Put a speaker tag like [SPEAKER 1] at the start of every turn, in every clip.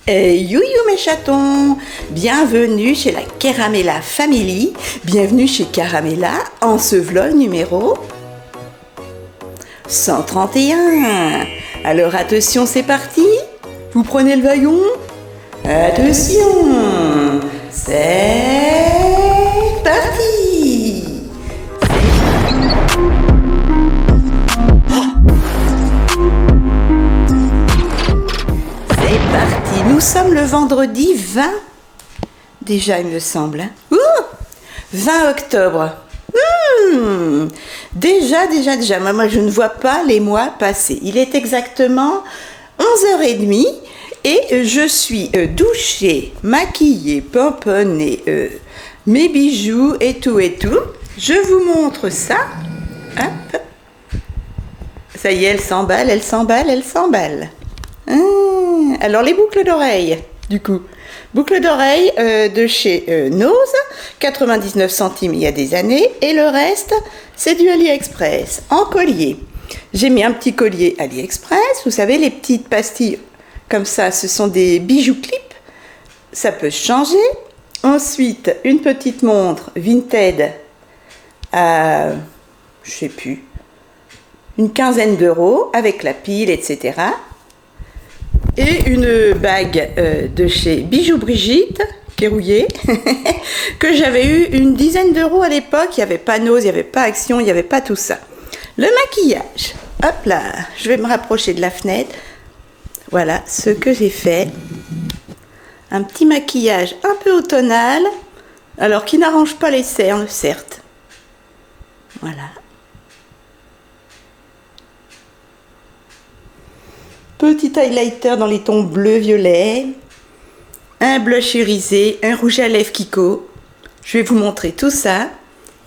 [SPEAKER 1] Youhou mes chatons, bienvenue chez la Caramella Family, bienvenue chez Caramella en ce vlog numéro 131. Alors attention, c'est parti, vous prenez le wagon, attention, c'est parti. C'est parti, nous sommes le vendredi 20, déjà il me semble, hein. 20 octobre. Déjà, moi je ne vois pas les mois passer. Il est exactement 11h30 et je suis douchée, maquillée, pomponnée, mes bijoux et tout. Je vous montre ça. Hop. Ça y est, elle s'emballe. Alors les boucles d'oreilles, du coup. Boucles d'oreilles de chez Nose, 99 centimes il y a des années, et le reste, c'est du AliExpress, en collier. J'ai mis un petit collier AliExpress, vous savez, les petites pastilles comme ça, ce sont des bijoux clips, ça peut changer. Ensuite, une petite montre Vinted à, je sais plus, une quinzaine d'euros, avec la pile, etc. Et une bague de chez Bijoux Brigitte, qui est rouillée, que j'avais eu une dizaine d'euros à l'époque. Il n'y avait pas Nose, il n'y avait pas Action, il n'y avait pas tout ça. Le maquillage, hop là, je vais me rapprocher de la fenêtre. Voilà ce que j'ai fait. Un petit maquillage un peu automnal, alors qui n'arrange pas les cernes, certes. Voilà. Petit highlighter dans les tons bleu-violet, un blush irisé, un rouge à lèvres Kiko. Je vais vous montrer tout ça.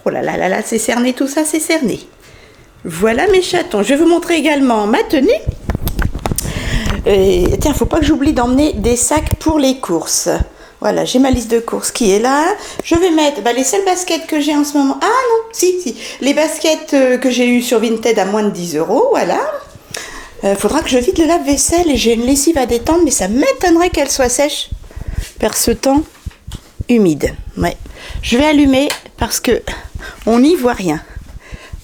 [SPEAKER 1] Oh là là là là, c'est cerné, tout ça c'est cerné. Voilà mes chatons. Je vais vous montrer également ma tenue. Et tiens, faut pas que j'oublie d'emmener des sacs pour les courses. Voilà, j'ai ma liste de courses qui est là. Je vais mettre les seules baskets que j'ai en ce moment. Ah non, si. Les baskets que j'ai eues sur Vinted à moins de 10 euros, voilà. Faudra que je vide le lave-vaisselle et j'ai une lessive à détendre, mais ça m'étonnerait qu'elle soit sèche par ce temps humide. Ouais. Je vais allumer parce que on n'y voit rien.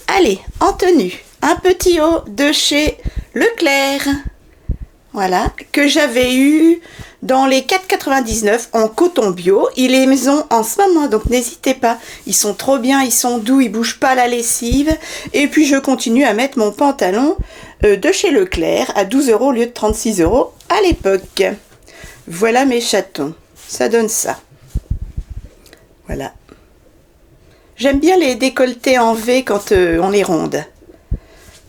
[SPEAKER 1] Allez, en tenue, un petit haut de chez Leclerc. Voilà, que j'avais eu dans les 4,99 en coton bio. Ils les ont en ce moment, donc n'hésitez pas. Ils sont trop bien, ils sont doux, ils bougent pas la lessive. Et puis je continue à mettre mon pantalon de chez Leclerc à 12 euros au lieu de 36 euros à l'époque. Voilà mes chatons, ça donne ça. Voilà. J'aime bien les décolletés en V quand on est ronde.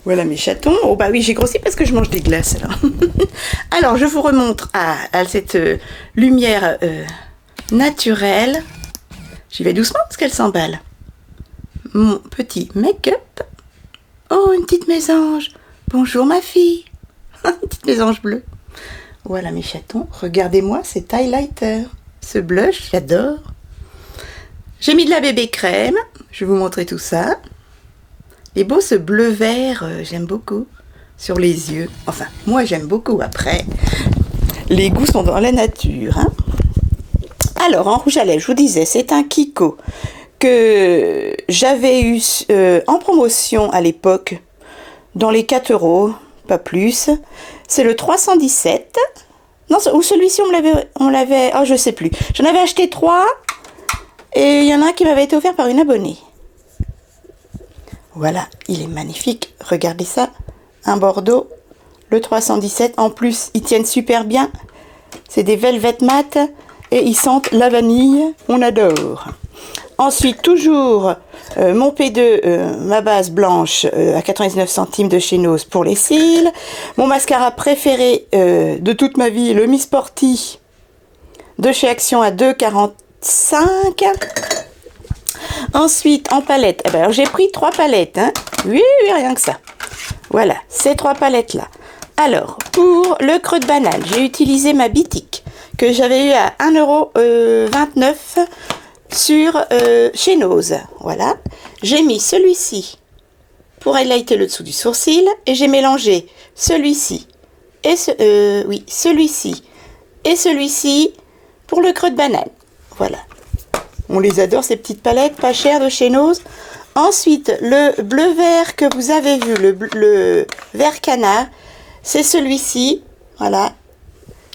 [SPEAKER 1] Voilà mes chatons. Oh bah oui, j'ai grossi parce que je mange des glaces alors. Alors je vous remontre à cette lumière naturelle. J'y vais doucement parce qu'elle s'emballe. Mon petit make-up. Oh, une petite mésange. Bonjour ma fille. Une petite mésange bleue. Voilà mes chatons. Regardez-moi cet highlighter. Ce blush, j'adore. J'ai mis de la bébé crème. Je vais vous montrer tout ça. Et beau ce bleu vert, j'aime beaucoup, sur les yeux. Enfin, moi j'aime beaucoup, après, les goûts sont dans la nature. Hein. Alors, en rouge à lèvres, je vous disais, c'est un Kiko que j'avais eu en promotion à l'époque, dans les 4 euros, pas plus. C'est le 317. Non, ou celui-ci, on l'avait, oh, je sais plus. J'en avais acheté 3, et il y en a un qui m'avait été offert par une abonnée. Voilà, il est magnifique. Regardez ça. Un Bordeaux, le 317. En plus, ils tiennent super bien. C'est des velvet mat et ils sentent la vanille. On adore. Ensuite, toujours mon P2, ma base blanche à 99 centimes de chez Nose pour les cils. Mon mascara préféré de toute ma vie, le Miss Sporty de chez Action à 2,45. Ensuite, en palette, alors j'ai pris 3 palettes, hein. Oui, rien que ça. Voilà, ces 3 palettes-là. Alors, pour le creux de banane, j'ai utilisé ma Bitic, que j'avais eu à 1,29 € sur chez Nose. Voilà. J'ai mis celui-ci pour highlighter le dessous du sourcil, et j'ai mélangé celui-ci et celui-ci et celui-ci pour le creux de banane. Voilà. On les adore, ces petites palettes, pas chères de chez Nose. Ensuite, le bleu vert que vous avez vu, le vert canard, c'est celui-ci. Voilà.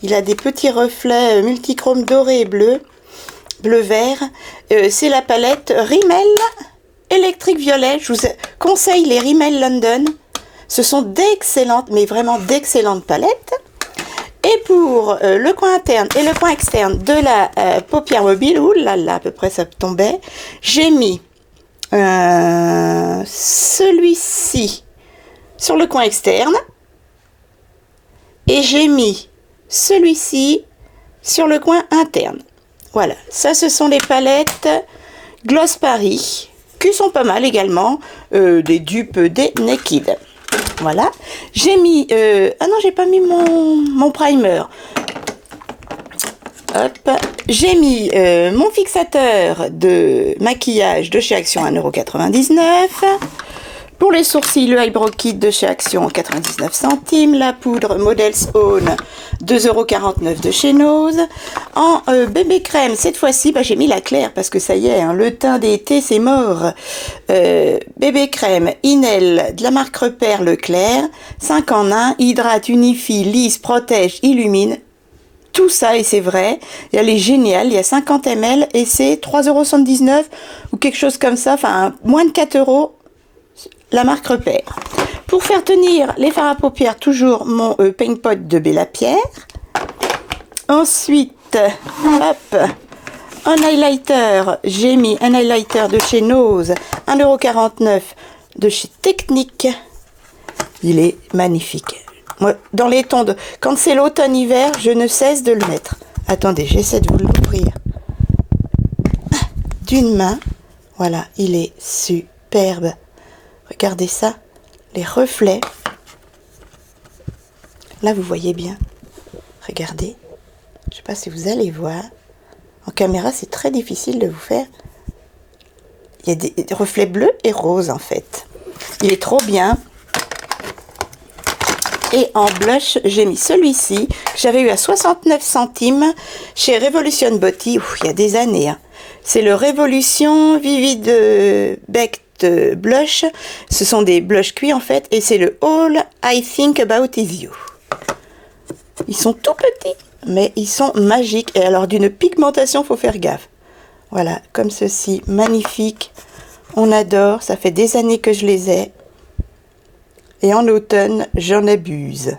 [SPEAKER 1] Il a des petits reflets multichromes doré et bleu. Bleu-vert. C'est la palette Rimmel électrique violet. Je vous conseille les Rimmel London. Ce sont d'excellentes, mais vraiment d'excellentes palettes. Et pour le coin interne et le coin externe de la paupière mobile, ouh là là, à peu près ça tombait, j'ai mis celui-ci sur le coin externe et j'ai mis celui-ci sur le coin interne. Voilà, ça ce sont les palettes Gloss Paris, qui sont pas mal également, des dupes des Naked. Voilà, j'ai mis... ah non, j'ai pas mis mon primer. Hop, j'ai mis mon fixateur de maquillage de chez Action 1,99 €. Pour les sourcils, le Eyebrow Kit de chez Action 99 centimes. La poudre Models Own 2,49 € de chez Nose. En bébé crème, cette fois-ci, j'ai mis la claire parce que ça y est, hein, le teint d'été, c'est mort. Bébé crème Inel de la marque Repère Leclerc. 5 en 1, hydrate, unifie, lisse, protège, illumine. Tout ça, et c'est vrai, elle est géniale, il y a 50 ml et c'est 3,79 € ou quelque chose comme ça, enfin moins de 4 €. La marque Repère. Pour faire tenir les fards à paupières, toujours mon Paint Pot de Bella Pierre. Ensuite, hop, un highlighter. J'ai mis un highlighter de chez Nose, 1,49 € de chez Technique. Il est magnifique. Moi, dans les tons de... Quand c'est l'automne-hiver, je ne cesse de le mettre. Attendez, j'essaie de vous l'ouvrir d'une main. Voilà, il est superbe. Regardez ça, les reflets. Là, vous voyez bien. Regardez. Je ne sais pas si vous allez voir. En caméra, c'est très difficile de vous faire. Il y a des reflets bleus et roses, en fait. Il est trop bien. Et en blush, j'ai mis celui-ci, que j'avais eu à 69 centimes chez Revolution Beauty, il y a des années. Hein. C'est le Révolution Vivid Baked Blush. Ce sont des blushs cuits en fait, et c'est le All I Think About Is You. Ils sont tout petits, mais ils sont magiques. Et alors d'une pigmentation, faut faire gaffe. Voilà, comme ceci, magnifique. On adore, ça fait des années que je les ai. Et en automne, j'en abuse.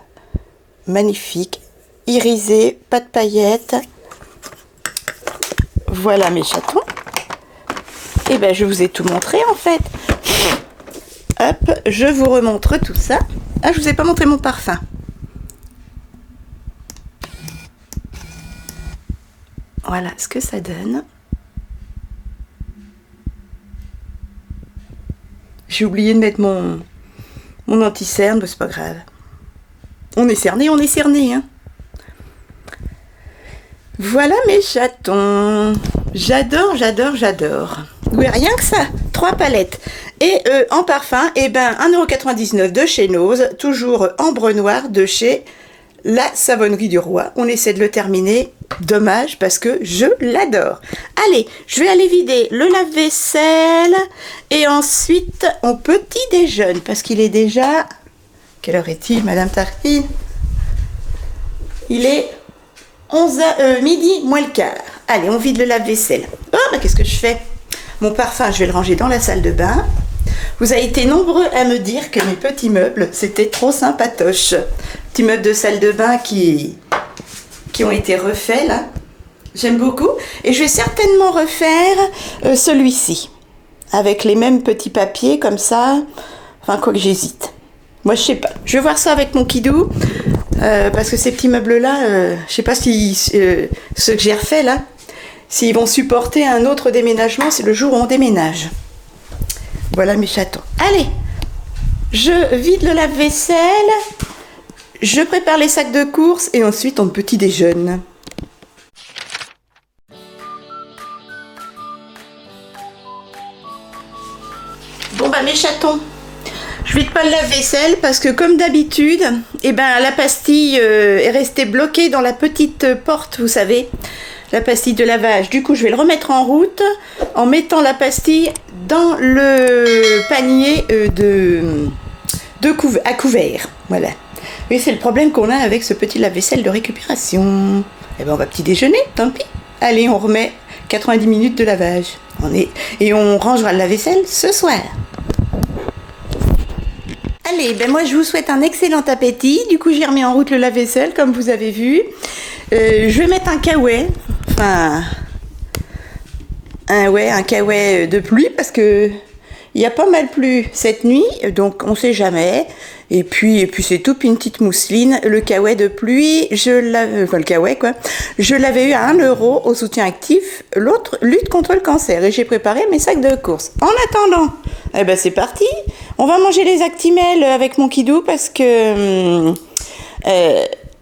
[SPEAKER 1] Magnifique, irisé, pas de paillettes. Voilà mes chatons. Et ben je vous ai tout montré en fait. Hop, je vous remontre tout ça. Ah, je vous ai pas montré mon parfum. Voilà ce que ça donne. J'ai oublié de mettre mon anti-cerne, mais c'est pas grave. On est cerné, hein. Voilà mes chatons. J'adore. Oui, rien que ça. 3 palettes. Et en parfum, 1,99 € de chez Nose. Toujours ambre noir de chez La Savonnerie du Roi. On essaie de le terminer. Dommage parce que je l'adore. Allez, je vais aller vider le lave-vaisselle. Et ensuite, on petit déjeune. Parce qu'il est déjà... Quelle heure est-il, Madame Tartine? Il est 11h, midi moins le quart. Allez, on vide le lave-vaisselle. Oh, qu'est-ce que je fais? Mon parfum, je vais le ranger dans la salle de bain. Vous avez été nombreux à me dire que mes petits meubles, c'était trop sympatoche. Petits meubles de salle de bain qui ont été refaits, là. J'aime beaucoup. Et je vais certainement refaire celui-ci. Avec les mêmes petits papiers, comme ça. Enfin, quoi que j'hésite. Moi, je sais pas. Je vais voir ça avec mon kidou. Parce que ces petits meubles-là, je sais pas si ceux que j'ai refaits, là, s'ils vont supporter un autre déménagement, c'est le jour où on déménage. Voilà mes chatons. Allez, je vide le lave-vaisselle, je prépare les sacs de courses et ensuite on petit déjeune. Bon mes chatons, je Je vide pas le lave-vaisselle parce que comme d'habitude, eh ben, la pastille est restée bloquée dans la petite porte, vous savez, la pastille de lavage. Du coup, je vais le remettre en route en mettant la pastille dans le panier à couvert. Voilà. Et c'est le problème qu'on a avec ce petit lave-vaisselle de récupération. Eh ben, on va petit déjeuner, tant pis. Allez, on remet 90 minutes de lavage. Et on rangera le lave-vaisselle ce soir. Allez, ben moi je vous souhaite un excellent appétit. Du coup, j'ai remis en route le lave-vaisselle, comme vous avez vu. Je vais mettre un caouet. Enfin, un caouet de pluie parce que il y a pas mal plu cette nuit, donc on sait jamais. Et puis c'est tout, puis une petite mousseline. Le caouet de pluie, le caouet quoi, je l'avais eu à 1 € au soutien actif. L'autre, lutte contre le cancer. Et j'ai préparé mes sacs de course. En attendant, eh ben c'est parti. On va manger les Actimel avec mon kidou parce que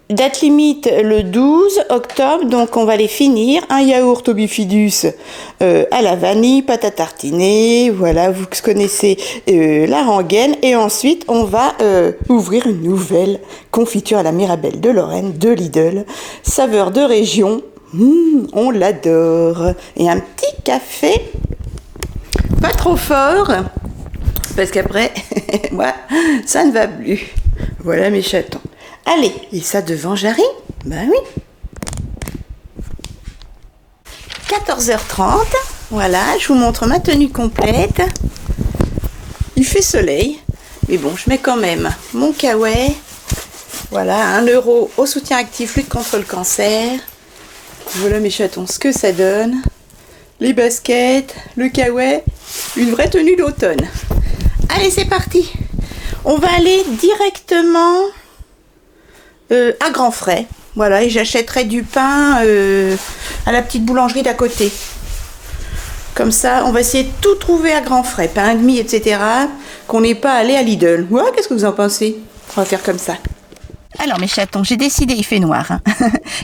[SPEAKER 1] date limite le 12 octobre, donc on va les finir. Un yaourt au bifidus à la vanille, pâte à tartiner, voilà, vous connaissez la rengaine. Et ensuite, on va ouvrir une nouvelle confiture à la Mirabelle de Lorraine, de Lidl, saveur de région. On l'adore. Et un petit café, pas trop fort, parce qu'après, moi, ça ne va plus. Voilà mes chatons. Allez, et ça devant Jarry? Ben oui. 14h30, voilà, je vous montre ma tenue complète. Il fait soleil, mais bon, je mets quand même mon caouet. Voilà, 1 € au soutien actif, lutte contre le cancer. Voilà mes chatons, ce que ça donne. Les baskets, le caouet, une vraie tenue d'automne. Allez, c'est parti. On va aller directement à Grand Frais. Voilà, et j'achèterai du pain à la petite boulangerie d'à côté. Comme ça, on va essayer de tout trouver à Grand Frais. Pain de mie, etc. Qu'on n'est pas allé à Lidl. Ouais, qu'est-ce que vous en pensez? On va faire comme ça. Alors mes chatons, j'ai décidé, il fait noir, hein.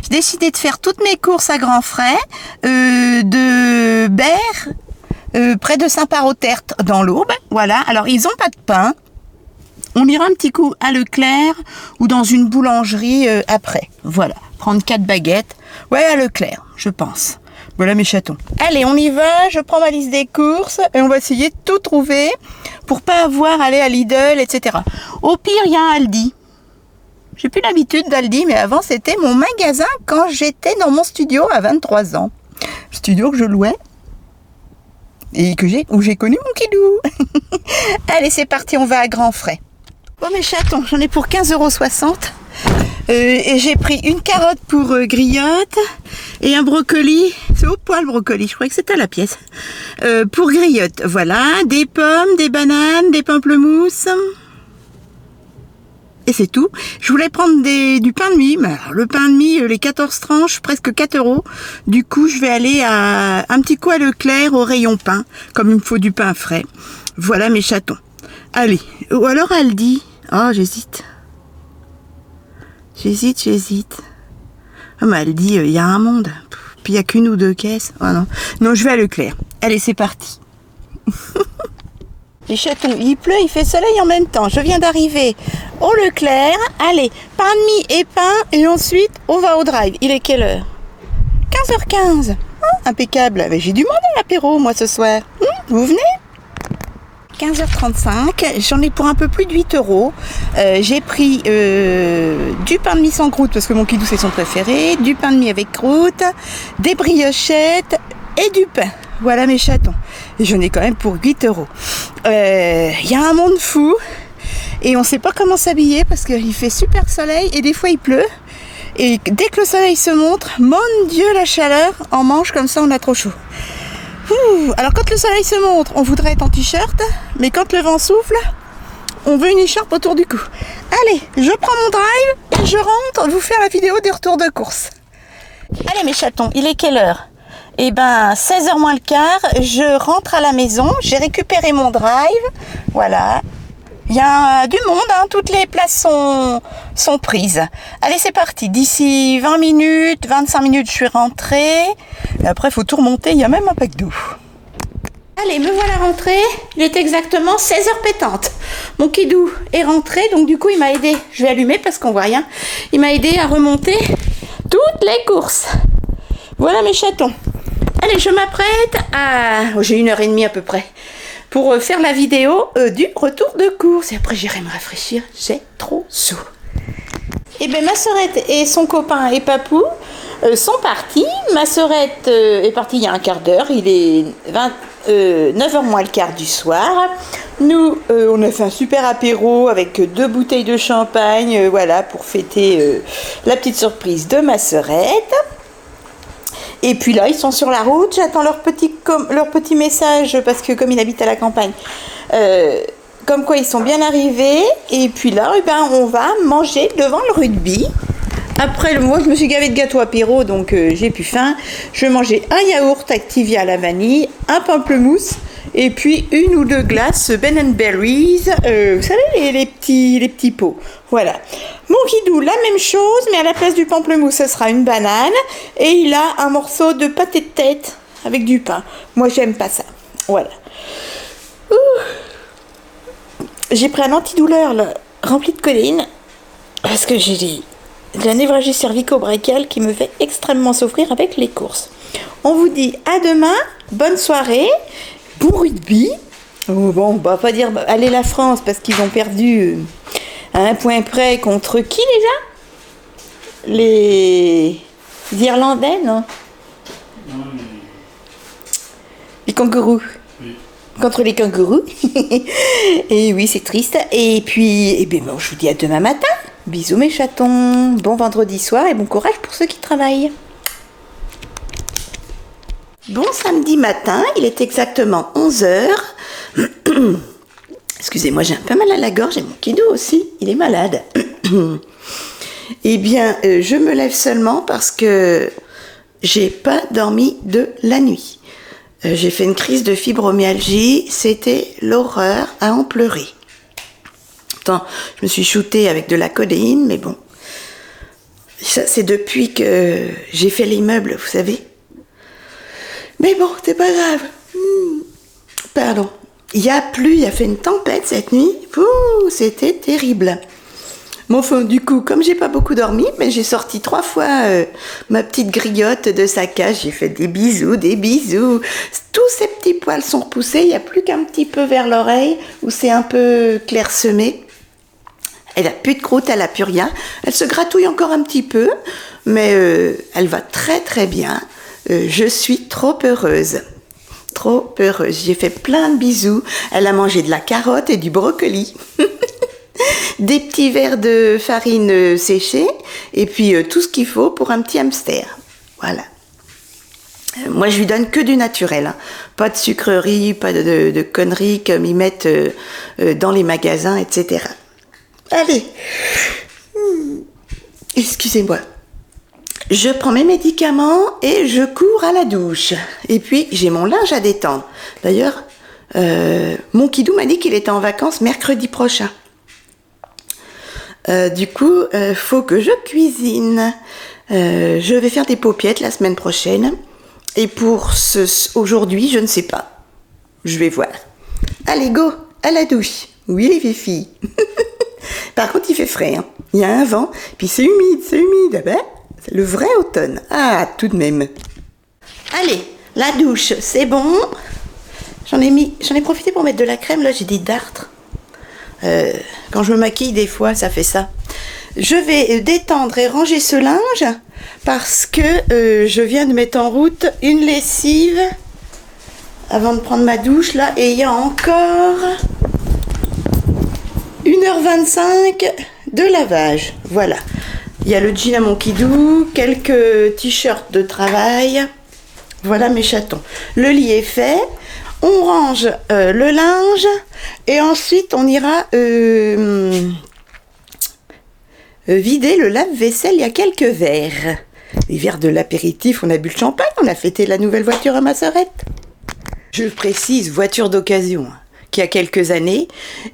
[SPEAKER 1] J'ai décidé de faire toutes mes courses à Grand Frais, de Berre, près de Saint-Parot-Tertre, dans l'Aube. Voilà, alors ils n'ont pas de pain. On ira un petit coup à Leclerc ou dans une boulangerie après. Voilà, prendre 4 baguettes. Ouais, à Leclerc, je pense. Voilà mes chatons. Allez, on y va, je prends ma liste des courses et on va essayer de tout trouver pour pas avoir à aller à Lidl, etc. Au pire, il y a un Aldi. J'ai plus l'habitude d'Aldi, mais avant c'était mon magasin quand j'étais dans mon studio à 23 ans. Studio que je louais et où j'ai connu mon kidou. Allez, c'est parti, on va à Grand Frais. Bon mes chatons, j'en ai pour 15,60 €. Et j'ai pris une carotte pour griotte et un brocoli. C'est au poil le brocoli, je croyais que c'était à la pièce. Pour griotte, voilà, des pommes, des bananes, des pamplemousses. Et c'est tout. Je voulais prendre du pain de mie. Mais alors, le pain de mie, les 14 tranches, presque 4 €. Du coup, je vais aller à un petit coup à Leclerc au rayon pain, comme il me faut du pain frais. Voilà mes chatons. Allez. Ou alors Aldi. Oh, j'hésite. Ah, mais Aldi, il y a un monde. Puis il n'y a qu'une ou 2 caisses. Oh non. Non, je vais à Leclerc. Allez, c'est parti. Les chatons, il pleut, il fait soleil en même temps. Je viens d'arriver au Leclerc. Allez, pain de mie et pain. Et ensuite, on va au drive. Il est quelle heure? 15h15. Impeccable. J'ai du monde à l'apéro, moi, ce soir. Vous venez? 15h35. J'en ai pour un peu plus de 8 €. J'ai pris du pain de mie sans croûte, parce que mon kidou, c'est son préféré. Du pain de mie avec croûte. Des briochettes et du pain. Voilà mes chatons. Et j'en ai quand même pour 8 €. Y a un monde fou. Et on ne sait pas comment s'habiller parce qu'il fait super soleil et des fois il pleut. Et dès que le soleil se montre, mon Dieu la chaleur, en manche comme ça on a trop chaud. Alors quand le soleil se montre, on voudrait être en t-shirt. Mais quand le vent souffle, on veut une écharpe autour du cou. Allez, je prends mon drive et je rentre vous faire la vidéo des retours de course. Allez mes chatons, il est quelle heure? Eh ben, 16h moins le quart, je rentre à la maison, j'ai récupéré mon drive, voilà. Il y a du monde, hein, toutes les places sont prises. Allez, c'est parti, d'ici 20 minutes, 25 minutes, je suis rentrée. Et après, il faut tout remonter, il y a même un pack d'eau. Allez, me voilà rentrée. Il est exactement 16h pétantes. Mon kidou est rentré, donc du coup il m'a aidé. Je vais allumer parce qu'on voit rien. Il m'a aidé à remonter toutes les courses. Voilà mes chatons. Allez, je m'apprête à... Oh, j'ai 1h30 à peu près pour faire la vidéo du retour de course. Et après j'irai me rafraîchir. J'ai trop chaud. Et bien ma sœurette et son copain et Papou sont partis. Ma sœurette est partie il y a un quart d'heure. Il est 9h moins le quart du soir. Nous, on a fait un super apéro avec 2 bouteilles de champagne, voilà, pour fêter la petite surprise de ma sœurette. Et puis là, ils sont sur la route. J'attends leur petit message parce que comme ils habitent à la campagne, comme quoi ils sont bien arrivés. Et puis là, eh ben, on va manger devant le rugby. Après, moi, je me suis gavée de gâteau apéro, donc j'ai plus faim. Je vais manger un yaourt Activia à la vanille, un pamplemousse, et puis 1 ou 2 glaces Ben & Berries, vous savez, les petits pots. Voilà. Mon kidou, la même chose, mais à la place du pamplemousse, ce sera une banane, et il a un morceau de pâté de tête avec du pain. Moi, j'aime pas ça. Voilà. J'ai pris un antidouleur là, rempli de codéine, parce que j'ai de la névralgie cervico-brachiale qui me fait extrêmement souffrir avec les courses. On vous dit à demain, bonne soirée, bon rugby. Bon, on va pas dire allez la France parce qu'ils ont perdu à 1 point près contre qui déjà? Les Irlandais, non? Les kangourous. Oui. Contre les kangourous. Et oui, c'est triste. Et puis, eh bien, bon, je vous dis à demain matin. Bisous mes chatons, bon vendredi soir et bon courage pour ceux qui travaillent. Bon samedi matin, il est exactement 11h. Excusez-moi, j'ai un peu mal à la gorge et mon kidou aussi, il est malade. Eh bien, je me lève seulement parce que j'ai pas dormi de la nuit. J'ai fait une crise de fibromyalgie, c'était l'horreur à en pleurer. Je me suis shootée avec de la codéine, mais bon, ça c'est depuis que j'ai fait l'immeuble, vous savez. Mais bon, c'est pas grave. Pardon. Il a plu, il a fait une tempête cette nuit. Ouh, c'était terrible. Bon, enfin, du coup, comme j'ai pas beaucoup dormi, mais j'ai sorti 3 fois ma petite griotte de sa cage. J'ai fait des bisous, des bisous. Tous ces petits poils sont repoussés. Il n'y a plus qu'un petit peu vers l'oreille où c'est un peu clairsemé. Elle n'a plus de croûte, elle n'a plus rien. Elle se gratouille encore un petit peu, mais elle va très très bien. Je suis trop heureuse. Trop heureuse. J'ai fait plein de bisous. Elle a mangé de la carotte et du brocoli. Des petits verres de farine séchée. Et puis tout ce qu'il faut pour un petit hamster. Voilà. Moi, je lui donne que du naturel. Hein. Pas de sucreries, pas de conneries comme ils mettent dans les magasins, etc. Allez, excusez-moi, je prends mes médicaments et je cours à la douche. Et puis, j'ai mon linge à détendre. D'ailleurs, mon kidou m'a dit qu'il était en vacances mercredi prochain. Du coup, faut que je cuisine. Je vais faire des paupiettes la semaine prochaine. Et pour aujourd'hui, je ne sais pas. Je vais voir. Allez, go, à la douche. Oui, les filles. Par contre, il fait frais. Hein. Il y a un vent, puis c'est humide. Ah ben, c'est le vrai automne. Ah, tout de même. Allez, la douche, c'est bon. J'en ai profité pour mettre de la crème. Là, j'ai des dartres. Quand je me maquille, des fois, ça fait ça. Je vais détendre et ranger ce linge parce que je viens de mettre en route une lessive avant de prendre ma douche là, et il y a encore 1h25 de lavage. Voilà. Il y a le jean à mon kidou, quelques t-shirts de travail. Voilà mes chatons. Le lit est fait. On range le linge et ensuite on ira vider le lave-vaisselle. Il y a quelques verres. Les verres de l'apéritif, on a bu le champagne, on a fêté la nouvelle voiture à ma sœurette. Je précise, voiture d'occasion. qui a quelques années.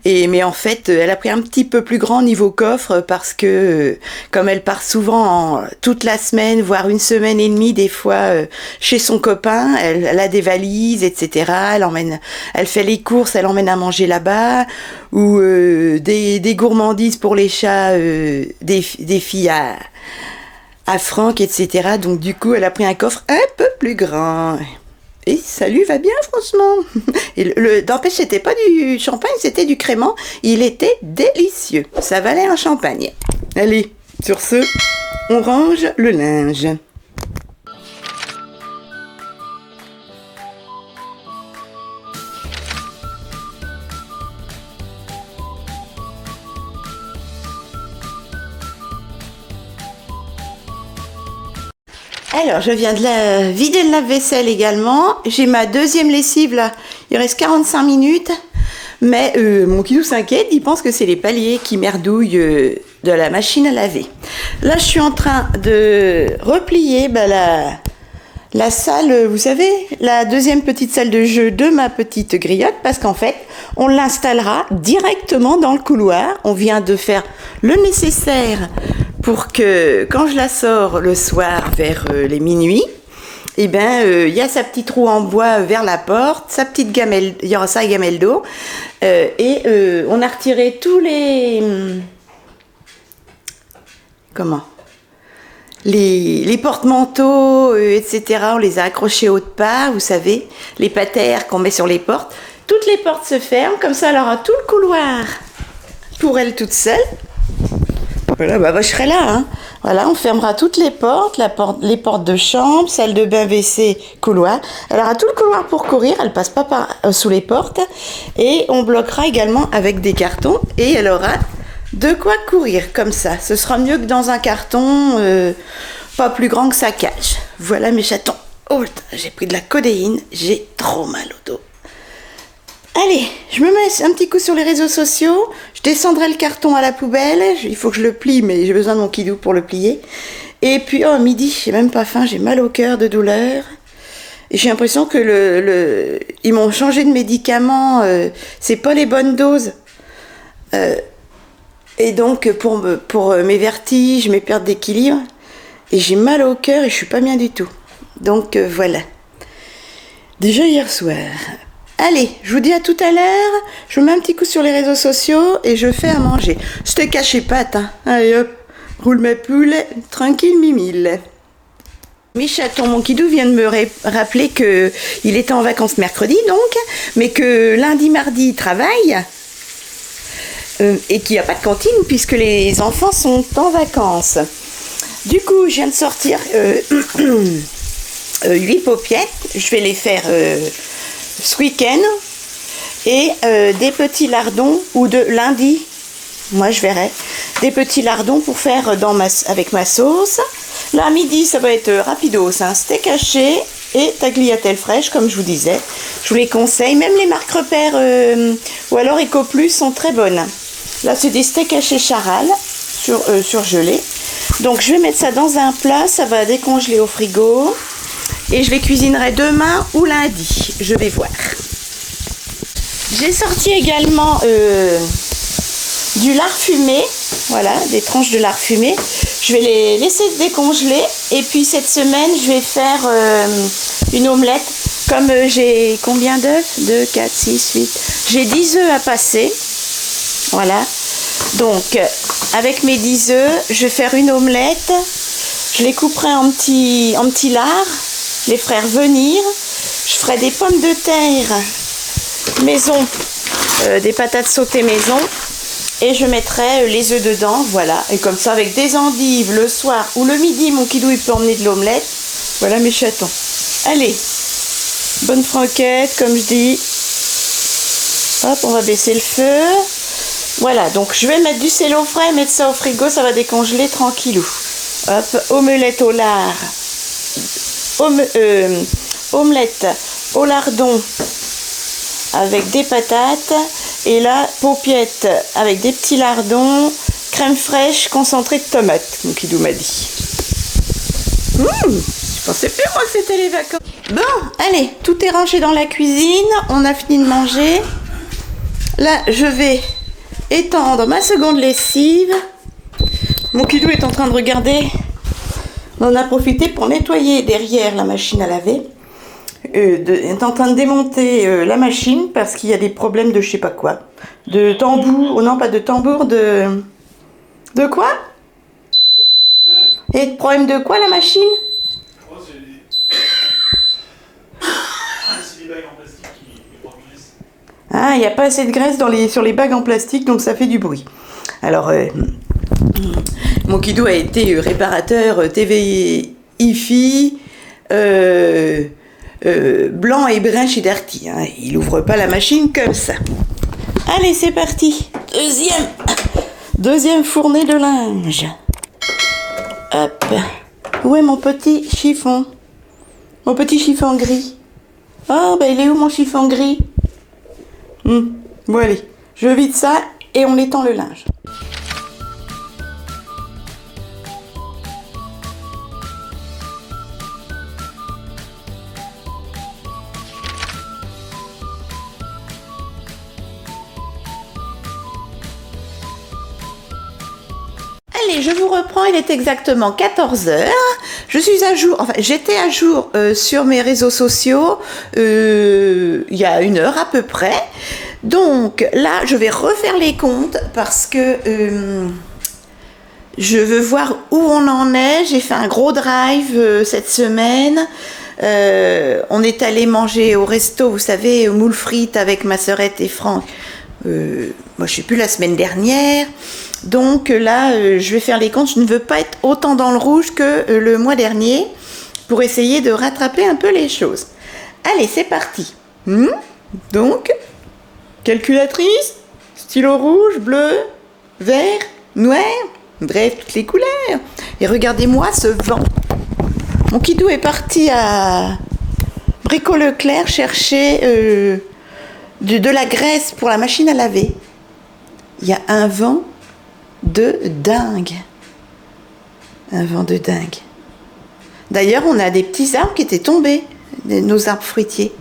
[SPEAKER 1] Mais en fait, elle a pris un petit peu plus grand niveau coffre parce que, comme elle part souvent toute la semaine, voire une semaine et demie, des fois, chez son copain, elle a des valises, etc. Elle fait les courses, elle emmène à manger là-bas, ou des gourmandises pour les chats, des filles à Franck, etc. Donc du coup, elle a pris un coffre un peu plus grand. Et ça lui va bien, franchement. Et n'empêche, c'était pas du champagne, c'était du crément. Il était délicieux. Ça valait un champagne. Allez, sur ce, on range le linge. Alors, je viens de vider le lave-vaisselle également. J'ai ma deuxième lessive là. Il reste 45 minutes. Mais mon kidou s'inquiète, il pense que c'est les paliers qui merdouillent de la machine à laver. Là, je suis en train de replier la salle, vous savez, la deuxième petite salle de jeu de ma petite griotte, parce qu'en fait, on l'installera directement dans le couloir. On vient de faire le nécessaire pour que quand je la sors le soir vers les minuit, eh ben, y a sa petite roue en bois vers la porte, sa petite gamelle, il y aura sa gamelle d'eau, et on a retiré tous les les porte-manteaux, etc. On les a accrochés haut de part, vous savez, les patères qu'on met sur les portes. Toutes les portes se ferment, comme ça elle aura tout le couloir pour elle toute seule. Voilà, bah, je serai là, hein. Voilà, on fermera toutes les portes, les portes de chambre, salle de bain, WC, couloir. Elle aura tout le couloir pour courir, elle passe pas sous les portes. Et on bloquera également avec des cartons et elle aura de quoi courir comme ça. Ce sera mieux que dans un carton pas plus grand que sa cage. Voilà mes chatons. Oh putain, j'ai pris de la codéine, j'ai trop mal au dos. Allez, je me mets un petit coup sur les réseaux sociaux, je descendrai le carton à la poubelle, il faut que je le plie, mais j'ai besoin de mon kidou pour le plier. Et puis, midi, j'ai même pas faim, j'ai mal au cœur de douleur. Et j'ai l'impression que ils m'ont changé de médicaments, c'est pas les bonnes doses. Et donc, pour mes vertiges, mes pertes d'équilibre, et j'ai mal au cœur et je suis pas bien du tout. Donc, voilà. Déjà hier soir. Allez, je vous dis à tout à l'heure, je mets un petit coup sur les réseaux sociaux et je fais à manger. Steak haché pâte, hein. Allez hop, roule mes poulets, tranquille mimile. Mes chatons, mon kidou vient de me rappeler qu'il était en vacances mercredi donc, mais que lundi, mardi, il travaille et qu'il n'y a pas de cantine puisque les enfants sont en vacances. Du coup, je viens de sortir 8 paupiettes, je vais les faire... ce week-end et des petits lardons ou de lundi, moi je verrai, des petits lardons pour faire avec ma sauce. Là, à midi, ça va être rapidos, hein, steak haché et tagliatelle fraîche, comme je vous disais. Je vous les conseille, même les marques repères ou alors EcoPlus sont très bonnes. Là, c'est des steaks hachés charal surgelés. Donc, je vais mettre ça dans un plat, ça va décongeler au frigo. Et je les cuisinerai demain ou lundi, je vais voir. J'ai sorti également du lard fumé, voilà, des tranches de lard fumé. Je vais les laisser décongeler et puis cette semaine, je vais faire une omelette. Comme j'ai combien d'œufs? 2, 4, 6, 8. J'ai 10 œufs à passer, voilà. Donc, avec mes 10 œufs, je vais faire une omelette. Je les couperai en petits lards. Les faire venir, je ferai des pommes de terre maison, des patates sautées maison et je mettrai les œufs dedans, voilà, et comme ça avec des endives le soir ou le midi, mon kidou il peut emmener de l'omelette. Voilà mes chatons. Allez, bonne franquette comme je dis. Hop, on va baisser le feu. Voilà, donc je vais mettre du cello frais, mettre ça au frigo, ça va décongeler tranquillou. Hop, omelette au lard. Omelette au lardon avec des patates et là paupiettes avec des petits lardons, crème fraîche concentrée de tomates, mon kidou m'a dit. Je pensais plus moi que c'était les vacances. Bon, allez, tout est rangé dans la cuisine, on a fini de manger. Là, je vais étendre ma seconde lessive. Mon Kidou est en train de regarder. On en a profité pour nettoyer derrière la machine à laver. Est en train de démonter la machine parce qu'il y a des problèmes de je sais pas quoi. De tambour, non pas de tambour, de... De quoi? Et problème de quoi la machine?
[SPEAKER 2] Oh, c'est des bagues en plastique qui graisse.
[SPEAKER 1] Ah, il n'y a pas assez de graisse sur les bagues en plastique, donc ça fait du bruit. Alors, mon Kidou a été réparateur TV IFI blanc et brun chez Darty. Hein. Il ouvre pas la machine comme ça. Allez, c'est parti. Deuxième fournée de linge. Hop. Où est mon petit chiffon? Mon petit chiffon gris. Oh, ben il est où mon chiffon gris? Bon allez, je vide ça et on étend le linge. Allez, je vous reprends, il est exactement 14 h. Je suis à jour, enfin j'étais à jour sur mes réseaux sociaux il y a 1 heure à peu près. Donc là, je vais refaire les comptes parce que je veux voir où on en est. J'ai fait un gros drive cette semaine. On est allé manger au resto, vous savez, moule frites avec ma sœurette et Franck. Moi, je sais plus, la semaine dernière. Donc là, je vais faire les comptes. Je ne veux pas être autant dans le rouge que le mois dernier pour essayer de rattraper un peu les choses. Allez, c'est parti. Donc, calculatrice, stylo rouge, bleu, vert, noir, bref, toutes les couleurs. Et regardez-moi ce vent. Mon Kidou est parti à Brico Leclerc chercher de la graisse pour la machine à laver. Il y a un vent de dingue. Un vent de dingue. D'ailleurs, on a des petits arbres qui étaient tombés, nos arbres fruitiers.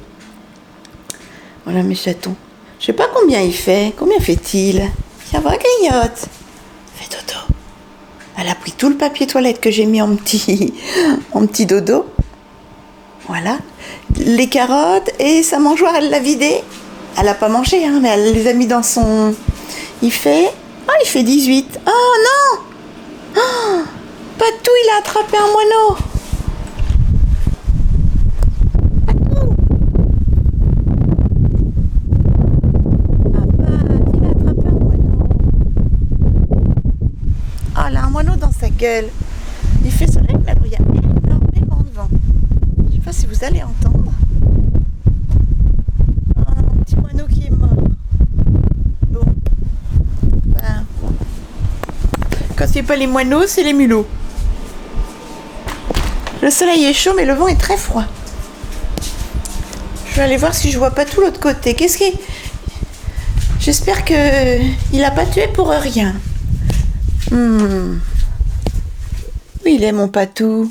[SPEAKER 1] Voilà mes chatons. Je sais pas combien il fait. Combien fait-il? Tiens, va, grignote. Fais dodo. Elle a pris tout le papier toilette que j'ai mis en petit dodo. Voilà. Les carottes et sa mangeoire, elle l'a vidée. Elle a pas mangé, hein, mais elle les a mis dans son... Il fait 18. Oh non! Oh, Patou, il a attrapé un moineau. Patou! Ah Pat, il a attrapé un moineau. Oh, il a un moineau dans sa gueule. Il fait soleil, mais alors il y a énormément de vent. Je sais pas si vous allez entendre. Oh, un petit moineau qui est mort. Bon. Ben. Quand c'est pas les moineaux, c'est les mulots. Le soleil est chaud, mais le vent est très froid. Je vais aller voir si je vois pas tout l'autre côté. Qu'est-ce qui... J'espère que il a pas tué pour rien. Où il est mon Patou?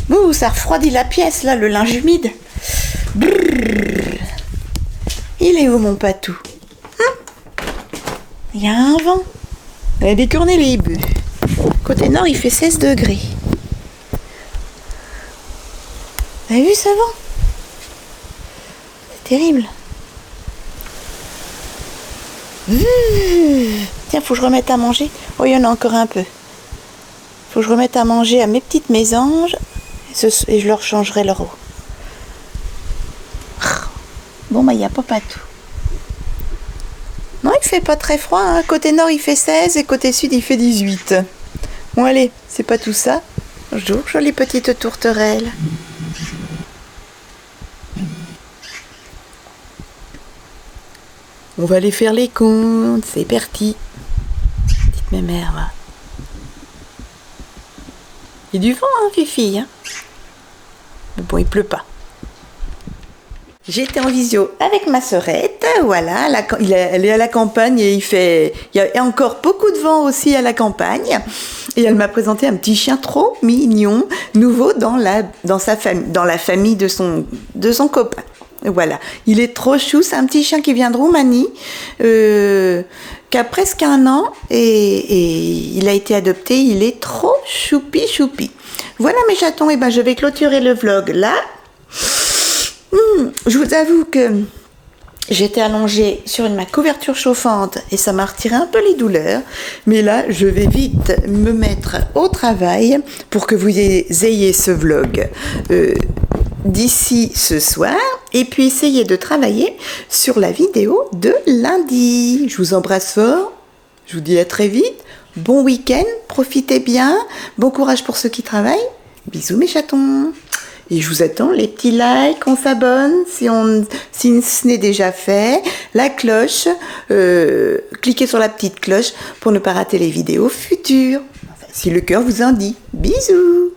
[SPEAKER 1] Ouh, ça refroidit la pièce là, le linge humide. Brrr. Il est où mon Patou? Il y a un vent. Il y a des cornélibus. Côté nord, il fait 16 degrés. Vous avez vu ce vent? C'est terrible. Tiens, faut que je remette à manger. Oh, il y en a encore un peu. Faut que je remette à manger à mes petites mésanges et je leur changerai leur eau. Bon, bah, il n'y a pas Patou. Non, il fait pas très froid. Hein. Côté nord, il fait 16 et côté sud, il fait 18. Bon, allez, c'est pas tout ça. Bonjour, jolie petite tourterelle. On va aller faire les comptes. C'est parti. Petite mémère, va. Il y a du vent, hein, Fifi. Hein. Mais bon, il pleut pas. J'étais en visio avec ma sœurette, voilà, elle est à la campagne et il y a encore beaucoup de vent aussi à la campagne. Et elle m'a présenté un petit chien trop mignon, nouveau dans la famille de son copain. Voilà, il est trop chou, c'est un petit chien qui vient de Roumanie, qui a presque 1 an et il a été adopté, il est trop choupi. Voilà mes chatons, et ben je vais clôturer le vlog là. Je vous avoue que j'étais allongée sur ma couverture chauffante et ça m'a retiré un peu les douleurs. Mais là, je vais vite me mettre au travail pour que vous ayez ce vlog d'ici ce soir. Et puis essayer de travailler sur la vidéo de lundi. Je vous embrasse fort. Je vous dis à très vite. Bon week-end. Profitez bien. Bon courage pour ceux qui travaillent. Bisous mes chatons. Et je vous attends les petits likes, on s'abonne si ce n'est déjà fait, la cloche, cliquez sur la petite cloche pour ne pas rater les vidéos futures, enfin, si le cœur vous en dit. Bisous!